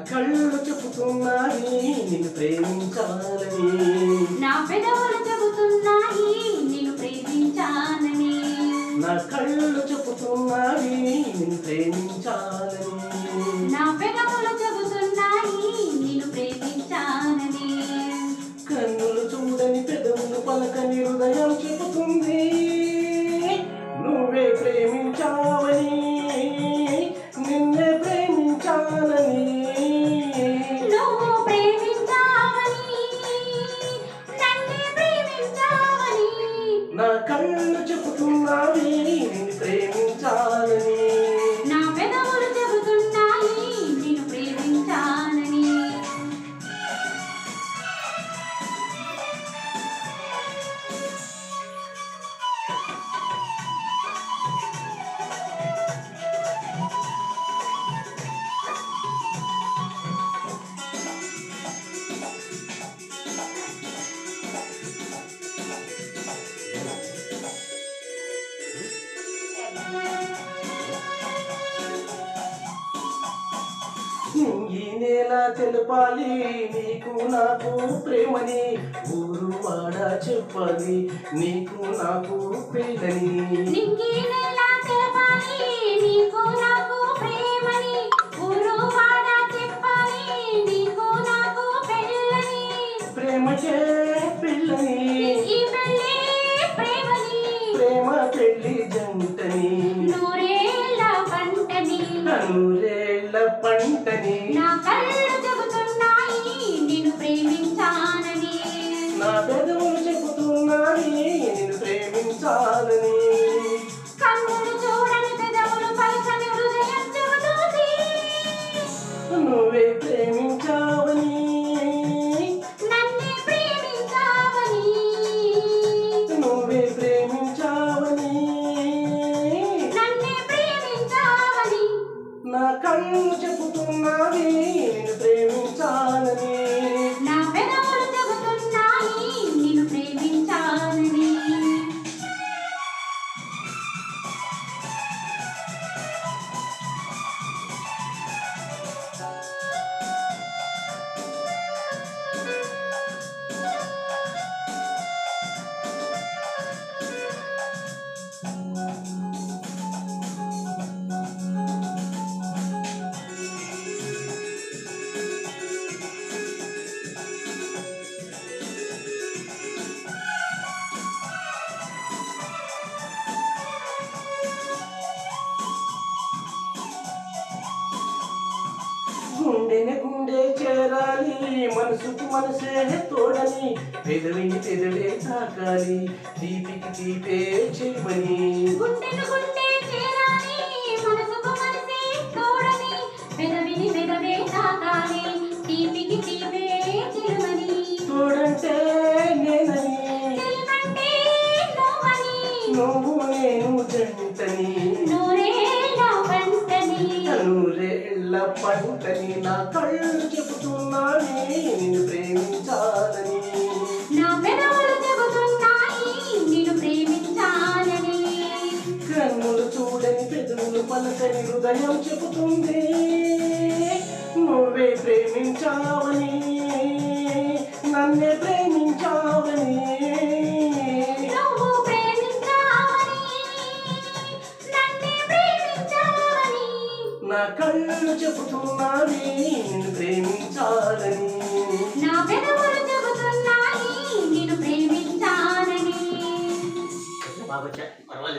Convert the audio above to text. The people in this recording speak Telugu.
కళ్ళు చెబుతున్నాయి నిన్ను ప్రేమించాలని, నా పెదవులు చెబుతున్నాయి నిన్ను ప్రేమించాలని, నా కళ్ళు చెబుతున్నాయి నిన్ను ప్రేమించాలని, నా పెదవులు చెబుతున్నాయి నిన్ను ప్రేమించాలని, కన్నులు చూడని పెదవులు పలకని హృదయం చెబుతుంది నువ్వే ప్రేమించావని, నిన్నే ప్రేమించాలని, నువ్వు ప్రేమించావని నన్నే ప్రేమించావని, నా కళ్ళు చెబుతున్నావి నిన్ను ప్రేమించాలని, నా పెదవులు చెబుతున్నాయి నిన్ను ప్రేమించాలని. ఈ నేల తెలపాలి నీకు నాకు ప్రేమని, ఊరు వాడ చెప్పాలి నీకు నాకు పెళ్ళని, నింగి నేల తెలపాలి నీకు నాకు ప్రేమని, ఊరు వాడ చెప్పాలి నీకు నాకు పెళ్ళని, ప్రేమకే పెళ్ళని, ఈ పెళ్ళి ప్రేమని, ప్రేమ పెళ్ళి జంటని, నూరేళ్ళ పంటని, నూరేళ్ల పంటని, నా కళ్ళు చెబుతున్నాయి నిన్ను ప్రేమించానని, నా పెదవులు చెబుతున్నాయి నిన్ను ప్రేమించాలని, కన్నులు చూడని పెదవులు పలకని హృదయం చెబుతుంది నువ్వే ప్రేమించావని, నన్నే ప్రేమించావని, నువ్వే ప్రేమించావని, నన్నే ప్రేమించావని, నా కళ్ళు చెబుతున్నావి నిన్ను ప్రేమించాలని, నా పెదవులు చెబుతున్నాయి నిన్ను ప్రేమించాలని. గుండెని గుండె చేరాలి మనసుకు మనసే తోడని, పెదవిని పెదవే తాకాలి తీపికి తీపే చెమని, గుండెను గుండె చేరాలి మనసుకు మనసే తోడని, పెదవిని పెదవే తాకాలి తీపికి తీపే చిరుమని, తోడంటే నేనని, చెలిమంటే నువ్వని, నువ్వు నేను జంటని, నూరేళ్ళ పంటని, నూరేళ్ల పంటని, నా కళ్ళు చెబుతున్నాయి నిన్ను ప్రేమించాలని, నా పెదవులు చెబుతున్నాయి నిన్ను ప్రేమించాలని, కన్నులు చూడని పెదవులు పలకని హృదయం చెబుతుంది నువ్వే ప్రేమించావని, నన్నే ప్రేమించావని, నువ్వు ప్రేమించావని నన్నే ప్రేమించావని, నా కళ్ళు చెబుతున్నావి నిన్ను ప్రేమించాలని, నా పెదవులు చెబుతున్నాయి నిన్ను ప్రేమించాలని. బాబా పర్వాలేదు.